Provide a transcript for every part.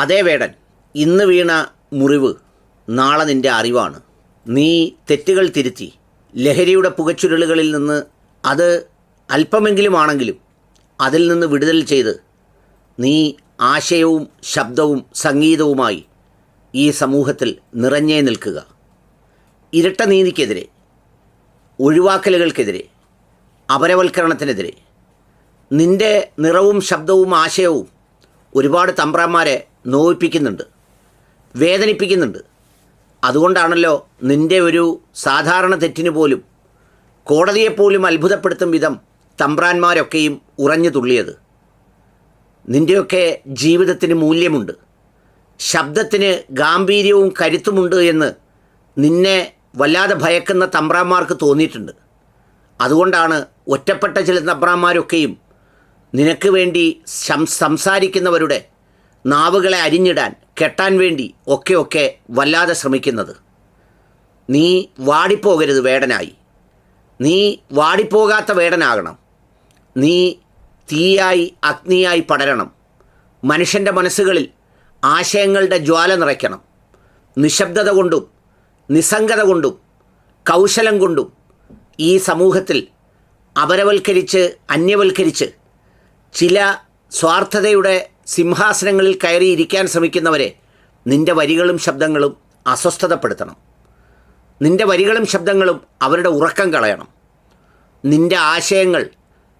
അതേ വേടൻ, ഇന്ന് വീണ മുറിവ് നാളെ നിൻ്റെ അറിവാണ്. നീ തെറ്റുകൾ തിരുത്തി ലഹരിയുടെ പുകച്ചുരുളുകളിൽ നിന്ന് അത് അല്പമെങ്കിലുമാണെങ്കിലും അതിൽ നിന്ന് വിടുതൽ ചെയ്ത് നീ ആശയവും ശബ്ദവും സംഗീതവുമായി ഈ സമൂഹത്തിൽ നിറഞ്ഞേ നിൽക്കുക. ഇരട്ട നീതിക്കെതിരെ, ഒഴിവാക്കലുകൾക്കെതിരെ, അപരവൽക്കരണത്തിനെതിരെ നിൻ്റെ നിറവും ശബ്ദവും ആശയവും ഒരുപാട് തമ്പ്രാന്മാരെ നോവിപ്പിക്കുന്നുണ്ട്, വേദനിപ്പിക്കുന്നുണ്ട്. അതുകൊണ്ടാണല്ലോ നിൻ്റെ ഒരു സാധാരണ തെറ്റിന് പോലും കോടതിയെപ്പോലും അത്ഭുതപ്പെടുത്തും വിധം തമ്പ്രാന്മാരൊക്കെയും ഉറഞ്ഞു തുള്ളിയത്. നിൻ്റെയൊക്കെ ജീവിതത്തിന് മൂല്യമുണ്ട്, ശബ്ദത്തിന് ഗാംഭീര്യവും കരുത്തുമുണ്ട് എന്ന് നിന്നെ വല്ലാതെ ഭയക്കുന്ന തമ്പ്രാന്മാർക്ക് തോന്നിയിട്ടുണ്ട്. അതുകൊണ്ടാണ് ഒറ്റപ്പെട്ട ചില തമ്പ്രാന്മാരൊക്കെയും നിനക്ക് വേണ്ടി സംസാരിക്കുന്നവരുടെ നാവുകളെ അരിഞ്ഞിടാൻ, കെട്ടാൻ വേണ്ടി ഒക്കെ വല്ലാതെ ശ്രമിക്കുന്നത്. നീ വാടിപ്പോകരുത് വേടനായി. നീ വാടിപ്പോകാത്ത വേടനാകണം. നീ തീയായി അഗ്നിയായി പടരണം. മനുഷ്യൻ്റെ മനസ്സുകളിൽ ആശയങ്ങളുടെ ജ്വാല നിറയ്ക്കണം. നിശബ്ദത കൊണ്ടും നിസ്സംഗത കൊണ്ടും കൗശലം കൊണ്ടും ഈ സമൂഹത്തിൽ അപരവൽക്കരിച്ച് അന്യവൽക്കരിച്ച് ചില സ്വാർത്ഥതയുടെ സിംഹാസനങ്ങളിൽ കയറിയിരിക്കാൻ ശ്രമിക്കുന്നവരെ നിൻ്റെ വരികളും ശബ്ദങ്ങളും അസ്വസ്ഥതപ്പെടുത്തണം. നിൻ്റെ വരികളും ശബ്ദങ്ങളും അവരുടെ ഉറക്കം കളയണം. നിൻ്റെ ആശയങ്ങൾ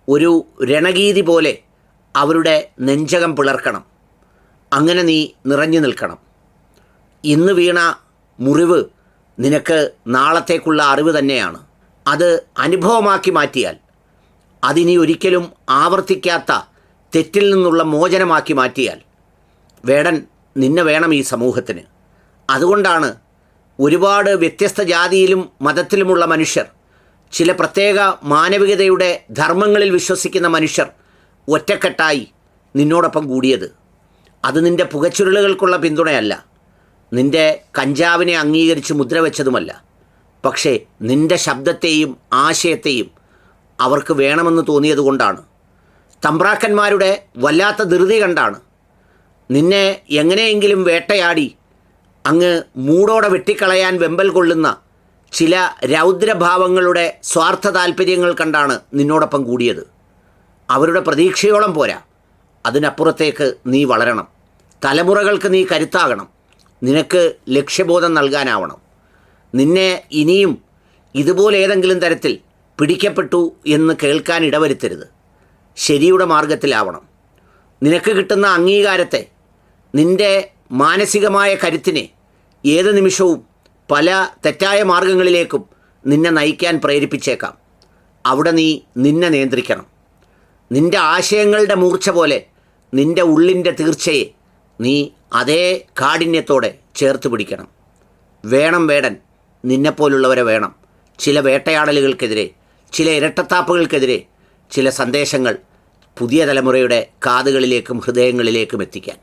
ഒരു രണഗീതി പോലെ അവരുടെ നെഞ്ചകം പിളർക്കണം. അങ്ങനെ നീ നിറഞ്ഞു നിൽക്കണം. ഇന്ന് വീണ മുറിവ് നിനക്ക് നാളത്തേക്കുള്ള അറിവ് തന്നെയാണ്. അത് അനുഭവമാക്കി മാറ്റിയാൽ, അതിനി ഒരിക്കലും ആവർത്തിക്കാത്ത തെറ്റിൽ നിന്നുള്ള മോചനമാക്കി മാറ്റിയാൽ വേടൻ നിന്നെ വേണം ഈ സമൂഹത്തിന്. അതുകൊണ്ടാണ് ഒരുപാട് വ്യത്യസ്ത ജാതിയിലും മതത്തിലുമുള്ള മനുഷ്യർ, ചില പ്രത്യേക മാനവികതയുടെ ധർമ്മങ്ങളിൽ വിശ്വസിക്കുന്ന മനുഷ്യർ ഒറ്റക്കെട്ടായി നിന്നോടൊപ്പം കൂടിയത്. അത് നിൻ്റെ പുകച്ചുരുളുകൾക്കുള്ള പിന്തുണയല്ല, നിൻ്റെ കഞ്ചാവിനെ അംഗീകരിച്ച് മുദ്ര വെച്ചതുമല്ല. പക്ഷേ നിൻ്റെ ശബ്ദത്തെയും ആശയത്തെയും അവർക്ക് വേണമെന്ന് തോന്നിയതുകൊണ്ടാണ്. തമ്പ്രാക്കന്മാരുടെ വല്ലാത്ത ധൃതി കണ്ടാണ് നിന്നെ എങ്ങനെയെങ്കിലും വേട്ടയാടി അങ്ങ് മൂടോടെ വെട്ടിക്കളയാൻ വെമ്പൽ കൊള്ളുന്ന ചില രൗദ്രഭാവങ്ങളുടെ സ്വാർത്ഥ താല്പര്യങ്ങൾ കണ്ടാണ് നിന്നോടൊപ്പം കൂടിയത്. അവരുടെ പ്രതീക്ഷയോളം പോരാ, അതിനപ്പുറത്തേക്ക് നീ വളരണം. തലമുറകൾക്ക് നീ കരുത്താകണം. നിനക്ക് ലക്ഷ്യബോധം നൽകാനാവണം. നിന്നെ ഇനിയും ഇതുപോലെ ഏതെങ്കിലും തരത്തിൽ പിടിക്കപ്പെട്ടു എന്ന് കേൾക്കാൻ ഇടവരുത്തരുത്. ശരിയുടെ മാർഗത്തിലാവണം. നിനക്ക് കിട്ടുന്ന അംഗീകാരത്തെ, നിൻ്റെ മാനസികമായ കരുത്തിനെ ഏത് നിമിഷവും പല തെറ്റായ മാർഗങ്ങളിലേക്കും നിന്നെ നയിക്കാൻ പ്രേരിപ്പിച്ചേക്കാം. അവിടെ നീ നിന്നെ നിയന്ത്രിക്കണം. നിൻ്റെ ആശയങ്ങളുടെ മൂർച്ച പോലെ നിൻ്റെ ഉള്ളിൻ്റെ തീർച്ചയെ നീ അതേ കാഠിന്യത്തോടെ ചേർത്ത് പിടിക്കണം. വേണം വേടൻ, നിന്നെപ്പോലുള്ളവരെ വേണം. ചില വേട്ടയാടലുകൾക്കെതിരെ, ചില ഇരട്ടത്താപ്പുകൾക്കെതിരെ ചില സന്ദേശങ്ങൾ പുതിയ തലമുറയുടെ കാതുകളിലേക്കും ഹൃദയങ്ങളിലേക്കും എത്തിക്കാൻ.